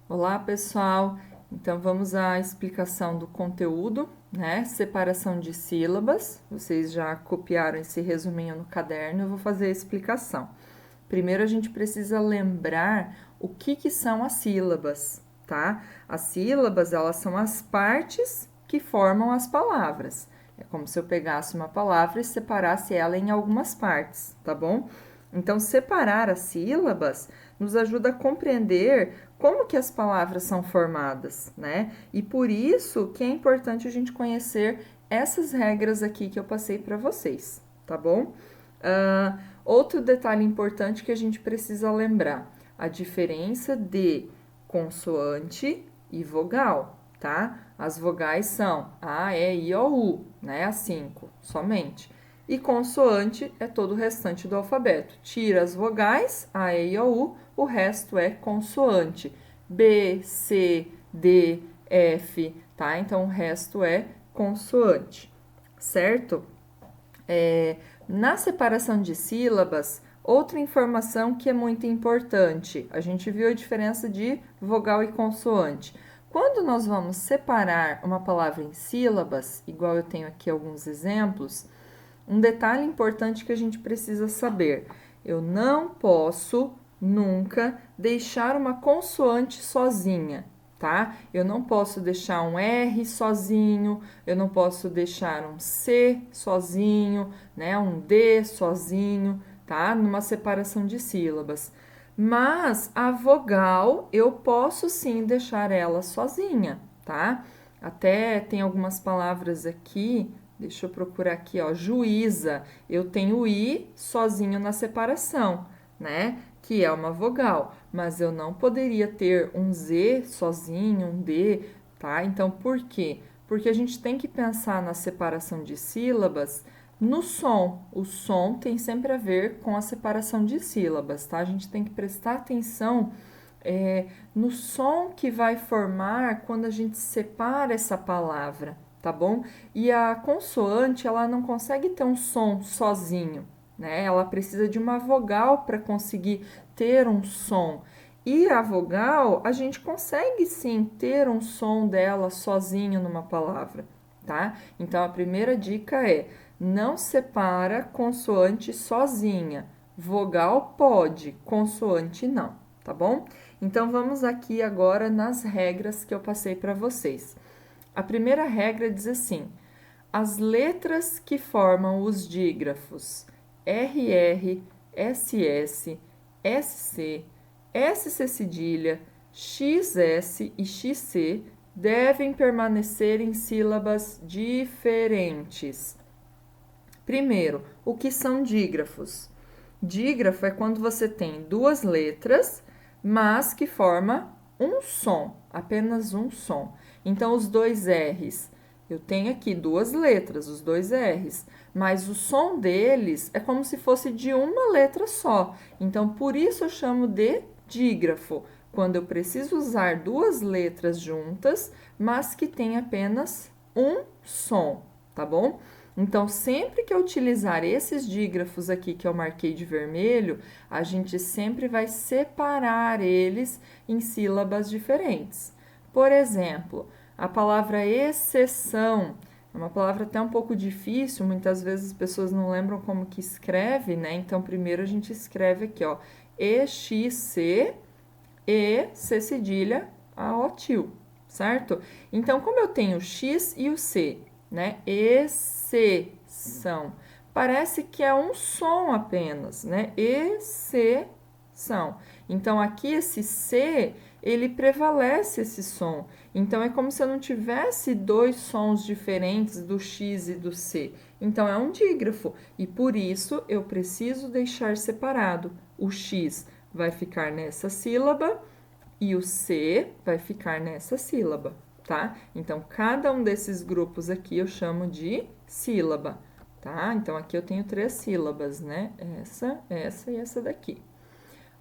Olá, pessoal! Então, vamos à explicação do conteúdo, né? Separação de sílabas. Vocês já copiaram esse resuminho no caderno, eu vou fazer a explicação. Primeiro, a gente precisa lembrar o que são as sílabas, tá? As sílabas, elas são as partes que formam as palavras. É como se eu pegasse uma palavra e separasse ela em algumas partes, tá bom? Então, separar as sílabas nos ajuda a compreender como que as palavras são formadas, né? E por isso que é importante a gente conhecer essas regras aqui que eu passei para vocês, tá bom? Outro detalhe importante que a gente precisa lembrar: a diferença de consoante e vogal, tá? As vogais são A, E, I, O, U, né? As 5 somente. E consoante é todo o restante do alfabeto. Tira as vogais, A, E, I, O, U, o resto é consoante. B, C, D, F, tá? Então o resto é consoante, certo? Na separação de sílabas, outra informação que é muito importante, a gente viu a diferença de vogal e consoante. Quando nós vamos separar uma palavra em sílabas, igual eu tenho aqui alguns exemplos, um detalhe importante que a gente precisa saber: eu não posso nunca deixar uma consoante sozinha, tá? Eu não posso deixar um R sozinho, eu não posso deixar um C sozinho, né? Um D sozinho, tá? Numa separação de sílabas. Mas a vogal eu posso sim deixar ela sozinha, tá? Até tem algumas palavras aqui. Deixa eu procurar aqui, ó, juíza. Eu tenho o I sozinho na separação, né? Que é uma vogal, mas eu não poderia ter um Z sozinho, um D, tá? Então, por quê? Porque a gente tem que pensar na separação de sílabas no som. O som tem sempre a ver com a separação de sílabas, tá? A gente tem que prestar atenção no som que vai formar quando a gente separa essa palavra, tá bom? E a consoante, ela não consegue ter um som sozinho, né? Ela precisa de uma vogal para conseguir ter um som. E a vogal, a gente consegue sim ter um som dela sozinho numa palavra, tá? Então a primeira dica é: não separa consoante sozinha. Vogal pode, consoante não, tá bom? Então vamos aqui agora nas regras que eu passei para vocês. A primeira regra diz assim: as letras que formam os dígrafos RR, SS, SC, SC cedilha, XS e XC devem permanecer em sílabas diferentes. Primeiro, o que são dígrafos? Dígrafo é quando você tem duas letras, mas que forma um som, apenas um som. Então, os dois R's, eu tenho aqui duas letras, os dois R's, mas o som deles é como se fosse de uma letra só. Então, por isso eu chamo de dígrafo, quando eu preciso usar duas letras juntas, mas que tem apenas um som, tá bom? Então, sempre que eu utilizar esses dígrafos aqui que eu marquei de vermelho, a gente sempre vai separar eles em sílabas diferentes. Por exemplo, a palavra exceção é uma palavra até um pouco difícil, muitas vezes as pessoas não lembram como que escreve, né? Então, primeiro a gente escreve aqui, ó, EXC e C cedilha a O tio, certo? Então, como eu tenho o X e o C, né? Exceção. Parece que é um som apenas, né? Exceção. Então, aqui esse C, ele prevalece esse som. Então, é como se eu não tivesse dois sons diferentes do X e do C. Então, é um dígrafo. E por isso, eu preciso deixar separado. O X vai ficar nessa sílaba e o C vai ficar nessa sílaba, tá? Então, cada um desses grupos aqui eu chamo de sílaba, tá? Então, aqui eu tenho três sílabas, né? Essa e essa daqui.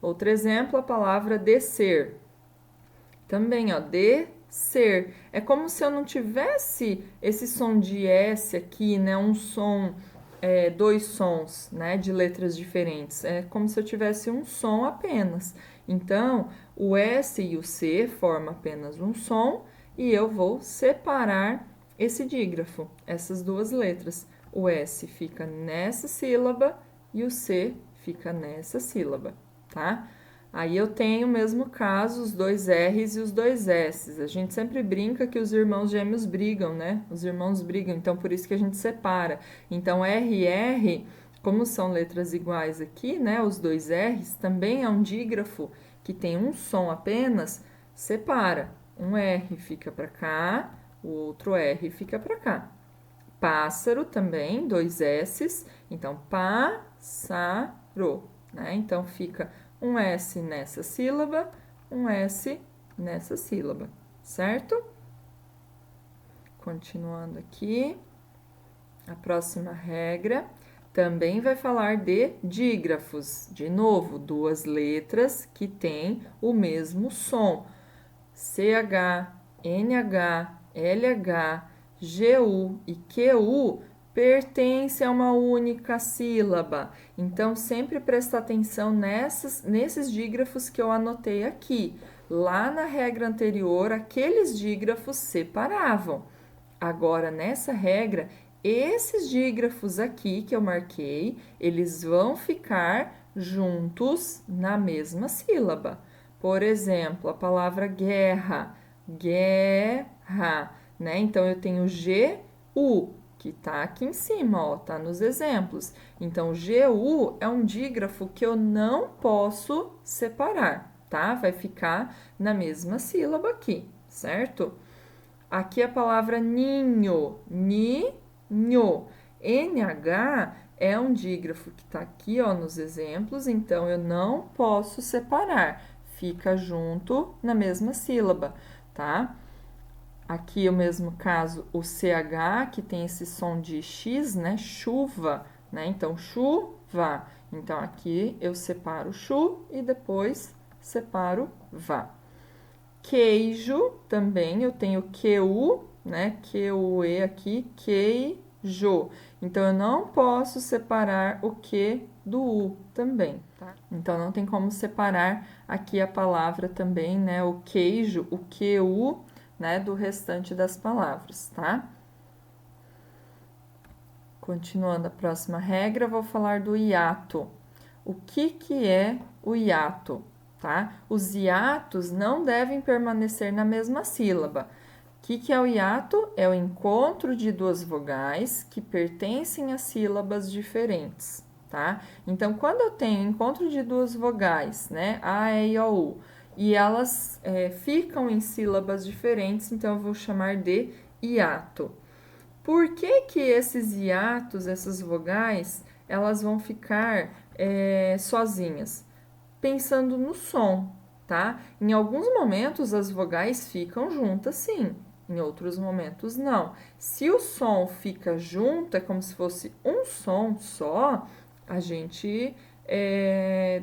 Outro exemplo, a palavra descer. Também, ó, descer. É como se eu não tivesse esse som de S aqui, né? Um som, dois sons, né? De letras diferentes. É como se eu tivesse um som apenas. Então, o S e o C formam apenas um som e eu vou separar esse dígrafo, essas duas letras. O S fica nessa sílaba e o C fica nessa sílaba, tá? Aí eu tenho o mesmo caso, os dois R's e os dois S's. A gente sempre brinca que os irmãos gêmeos brigam, né? Os irmãos brigam, então por isso que a gente separa. Então, R e R, como são letras iguais aqui, né? Os dois R's, também é um dígrafo que tem um som apenas, separa. Um R fica para cá, o outro R fica para cá. Pássaro também, dois S's, então pássaro, né? Então fica um S nessa sílaba, um S nessa sílaba, certo? Continuando aqui, a próxima regra também vai falar de dígrafos. De novo, duas letras que têm o mesmo som. CH, NH, LH, GU e QU pertencem a uma única sílaba. Então, sempre prestar atenção nesses dígrafos que eu anotei aqui. Lá na regra anterior, aqueles dígrafos separavam. Agora, nessa regra, esses dígrafos aqui que eu marquei, eles vão ficar juntos na mesma sílaba. Por exemplo, a palavra guerra, guerra, né? Então, eu tenho GU, que tá aqui em cima, ó, tá nos exemplos. Então, GU é um dígrafo que eu não posso separar, tá? Vai ficar na mesma sílaba aqui, certo? Aqui a palavra ninho, ninho. NH é um dígrafo que tá aqui, ó, nos exemplos, então eu não posso separar. Fica junto na mesma sílaba, tá? Aqui o mesmo caso, o CH, que tem esse som de X, né? Chuva, né? Então, chuva. Então, aqui eu separo chu e depois separo vá. Queijo, também eu tenho QU, né? QUE aqui, queijo. Então, eu não posso separar o Q do U também, tá? Então, não tem como separar aqui a palavra também, né? O queijo, o QU, né? Do restante das palavras, tá? Continuando a próxima regra, vou falar do hiato. O que é o hiato? Tá? Os hiatos não devem permanecer na mesma sílaba. O que é o hiato? É o encontro de duas vogais que pertencem a sílabas diferentes, tá? Então, quando eu tenho encontro de duas vogais, né? A, E, I, O, U, e elas ficam em sílabas diferentes, então eu vou chamar de hiato. Por que esses hiatos, essas vogais, elas vão ficar sozinhas? Pensando no som, tá? Em alguns momentos as vogais ficam juntas, sim. Em outros momentos, não. Se o som fica junto, é como se fosse um som só, a gente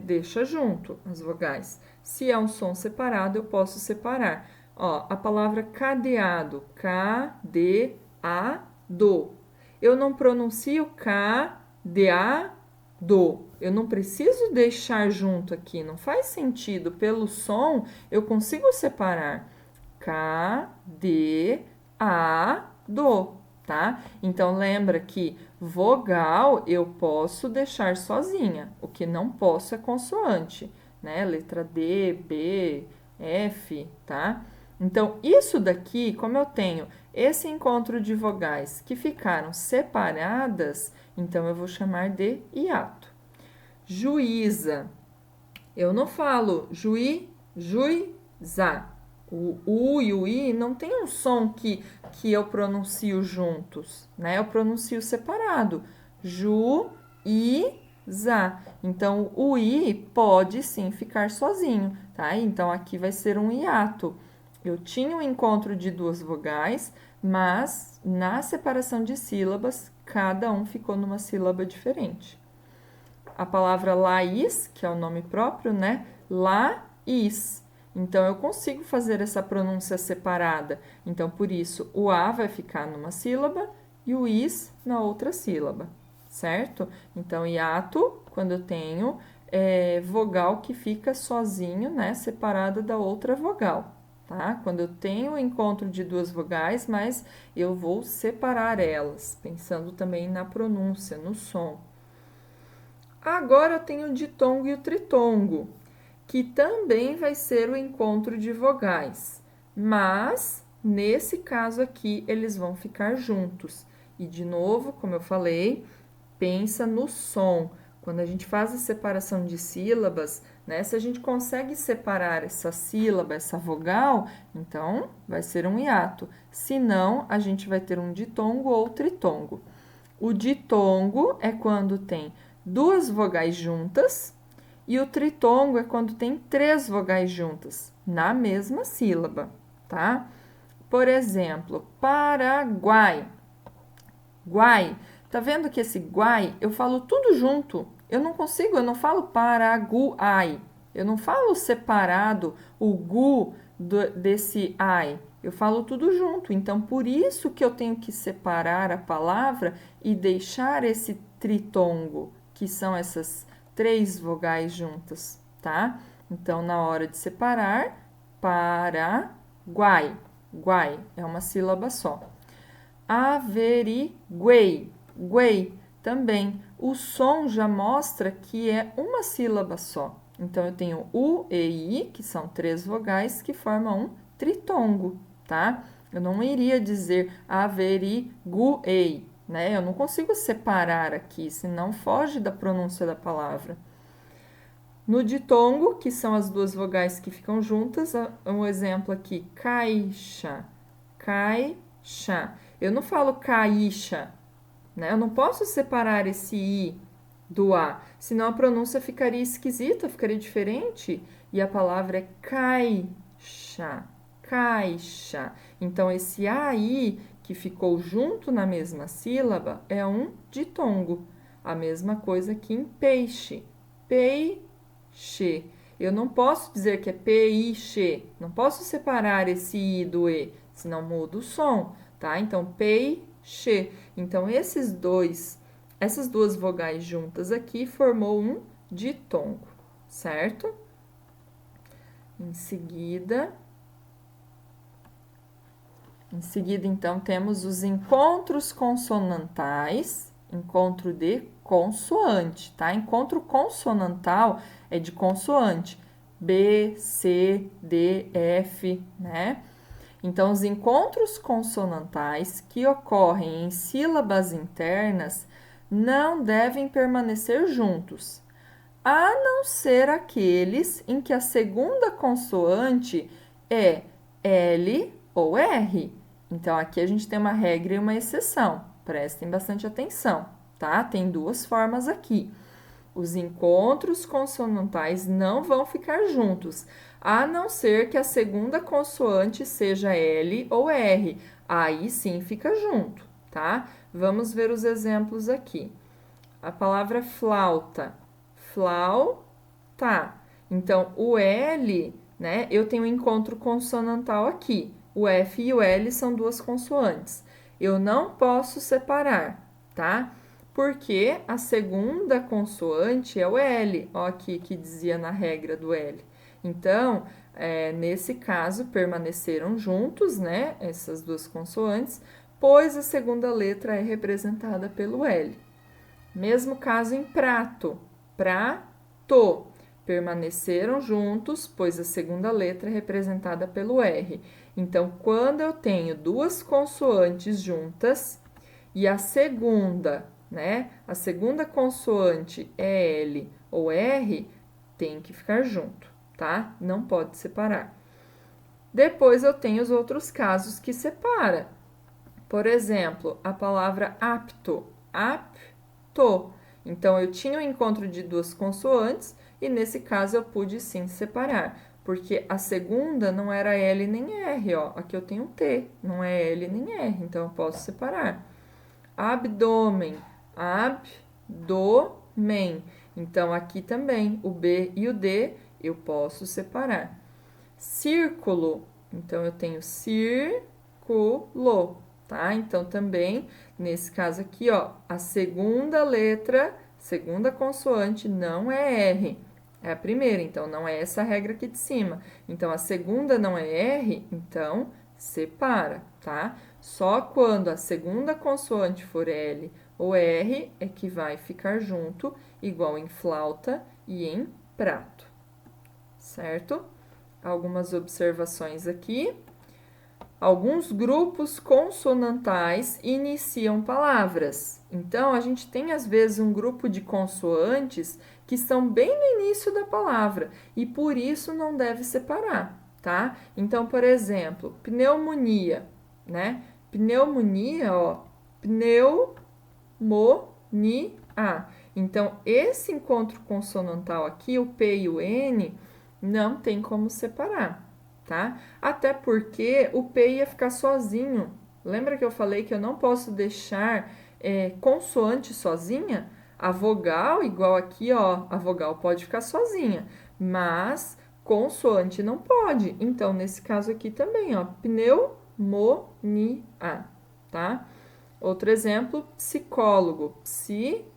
deixa junto as vogais. Se é um som separado, eu posso separar. Ó, a palavra cadeado, cadeado. Eu não pronuncio cadeado. Eu não preciso deixar junto aqui, não faz sentido. Pelo som, eu consigo separar. Cadeado, tá? Então, lembra que vogal eu posso deixar sozinha. O que não posso é consoante, né? Letra D, B, F, tá? Então, isso daqui, como eu tenho esse encontro de vogais que ficaram separadas, então eu vou chamar de hiato. Juíza. Eu não falo juíza. O U e o I não tem um som que eu pronuncio juntos, né? Eu pronuncio separado. Juíza. Então, o I pode sim ficar sozinho, tá? Então, aqui vai ser um hiato. Eu tinha um encontro de duas vogais, mas na separação de sílabas, cada um ficou numa sílaba diferente. A palavra Laís, que é o nome próprio, né? Laís. Então, eu consigo fazer essa pronúncia separada. Então, por isso, o A vai ficar numa sílaba e o Is na outra sílaba, certo? Então, hiato, quando eu tenho vogal que fica sozinho, né, separada da outra vogal, tá? Quando eu tenho o encontro de duas vogais, mas eu vou separar elas, pensando também na pronúncia, no som. Agora eu tenho o ditongo e o tritongo, que também vai ser o encontro de vogais, mas nesse caso aqui eles vão ficar juntos. E de novo, como eu falei, pensa no som. Quando a gente faz a separação de sílabas, né? Se a gente consegue separar essa sílaba, essa vogal, então vai ser um hiato. Se não, a gente vai ter um ditongo ou tritongo. O ditongo é quando tem duas vogais juntas e o tritongo é quando tem três vogais juntas na mesma sílaba, tá? Por exemplo, Paraguai. Guai. Tá vendo que esse guai eu falo tudo junto? Eu não falo Paraguai. Eu não falo separado o gu desse ai. Eu falo tudo junto. Então, por isso que eu tenho que separar a palavra e deixar esse tritongo, que são essas três vogais juntas, tá? Então, na hora de separar, Paraguai. Guai é uma sílaba só. Averiguei. Guei também. O som já mostra que é uma sílaba só. Então, eu tenho U e I, que são três vogais que formam um tritongo, tá? Eu não iria dizer averiguei, né? Eu não consigo separar aqui, senão foge da pronúncia da palavra. No ditongo, que são as duas vogais que ficam juntas, um exemplo aqui, caixa, caixa. Eu não falo caixa, né? Eu não posso separar esse i do a, senão a pronúncia ficaria esquisita, ficaria diferente. E a palavra é caixa, caixa. Então, esse ai que ficou junto na mesma sílaba é um ditongo. A mesma coisa que em peixe, peixe. Eu não posso dizer que é peixe, não posso separar esse i do e, senão muda o som, tá? Então, peixe. Então, essas duas vogais juntas aqui formou um ditongo, certo? Em seguida, então, temos os encontros consonantais, encontro de consoante, tá? Encontro consonantal é de consoante, B, C, D, F, né? Então, os encontros consonantais que ocorrem em sílabas internas não devem permanecer juntos, a não ser aqueles em que a segunda consoante é L ou R. Então, aqui a gente tem uma regra e uma exceção. Prestem bastante atenção, tá? Tem duas formas aqui. Os encontros consonantais não vão ficar juntos, a não ser que a segunda consoante seja L ou R. Aí sim fica junto, tá? Vamos ver os exemplos aqui. A palavra flauta, flauta. Então, o L, né? Eu tenho um encontro consonantal aqui. O F e o L são duas consoantes. Eu não posso separar, tá? Porque a segunda consoante é o L, ó, aqui que dizia na regra do L. Então, nesse caso, permaneceram juntos, né? Essas duas consoantes, pois a segunda letra é representada pelo L. Mesmo caso em prato, prato. Permaneceram juntos, pois a segunda letra é representada pelo R. Então, quando eu tenho duas consoantes juntas e a segunda, né? A segunda consoante é L ou R, tem que ficar junto, tá? Não pode separar. Depois eu tenho os outros casos que separa. Por exemplo, a palavra apto, apto. Então, eu tinha o encontro de duas consoantes e nesse caso eu pude sim separar, porque a segunda não era L nem R, ó. Aqui eu tenho um T, não é L nem R, então eu posso separar. Abdômen, abdômen. Então, aqui também o B e o D eu posso separar. Círculo, então eu tenho círculo, tá? Então, também, nesse caso aqui, ó, a segunda letra Segunda consoante não é R, é a primeira, então não é essa regra aqui de cima. Então, a segunda não é R, então separa, tá? Só quando a segunda consoante for L ou R é que vai ficar junto, igual em flauta e em prato, certo? Algumas observações aqui. Alguns grupos consonantais iniciam palavras. Então, a gente tem às vezes um grupo de consoantes que estão bem no início da palavra e por isso não deve separar, tá? Então, por exemplo, pneumonia, né? Pneumonia, ó, pneumonia. Então, esse encontro consonantal aqui, o P e o N, não tem como separar, tá? Até porque o P ia ficar sozinho. Lembra que eu falei que eu não posso deixar consoante sozinha? A vogal, igual aqui, ó, a vogal pode ficar sozinha, mas consoante não pode. Então, nesse caso aqui também, ó, pneumonia, tá? Outro exemplo, psicólogo, psicólogo.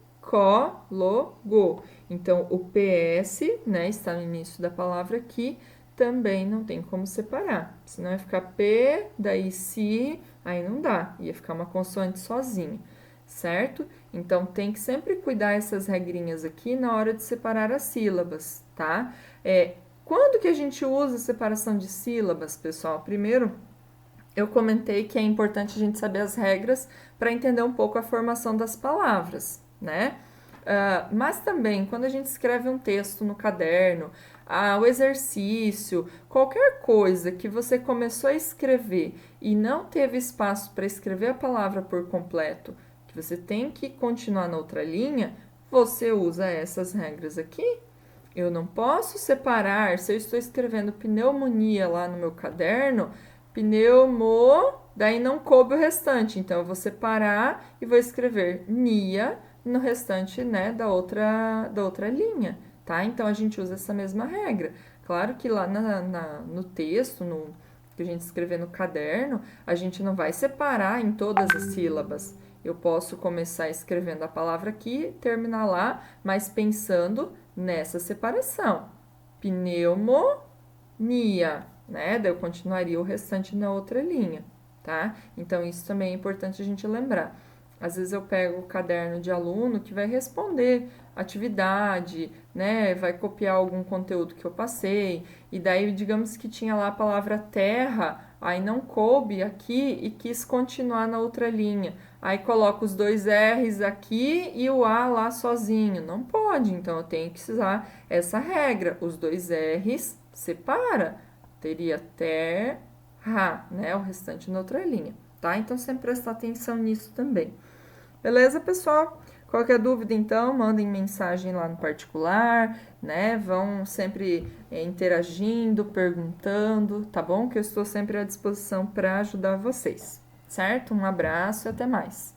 Então, o PS, né, está no início da palavra aqui, também não tem como separar. Senão ia ficar P, daí si, aí não dá, ia ficar uma consoante sozinha, certo? Então, tem que sempre cuidar essas regrinhas aqui na hora de separar as sílabas, tá? Quando que a gente usa separação de sílabas, pessoal? Primeiro, eu comentei que é importante a gente saber as regras para entender um pouco a formação das palavras, né? Mas também, quando a gente escreve um texto no caderno, o exercício, qualquer coisa que você começou a escrever e não teve espaço para escrever a palavra por completo, que você tem que continuar na outra linha, você usa essas regras aqui. Eu não posso separar, se eu estou escrevendo pneumonia lá no meu caderno, pneumo, daí não coube o restante. Então, eu vou separar e vou escrever nia no restante, né, da outra linha, tá? Então, a gente usa essa mesma regra. Claro que lá no texto, que a gente escrever no caderno, a gente não vai separar em todas as sílabas. Eu posso começar escrevendo a palavra aqui, terminar lá, mas pensando nessa separação. Pneumonia, né? Daí eu continuaria o restante na outra linha, tá? Então, isso também é importante a gente lembrar. Às vezes eu pego o caderno de aluno que vai responder atividade, né? Vai copiar algum conteúdo que eu passei, e daí, digamos que tinha lá a palavra terra, aí não coube aqui e quis continuar na outra linha. Aí coloco os dois R's aqui e o A lá sozinho. Não pode, então eu tenho que usar essa regra. Os dois R's separa. Teria terra, né? O restante na outra linha, tá? Então sempre prestar atenção nisso também. Beleza, pessoal? Qualquer dúvida, então, mandem mensagem lá no particular, né? Vão sempre interagindo, perguntando, tá bom? Que eu estou sempre à disposição para ajudar vocês, certo? Um abraço e até mais.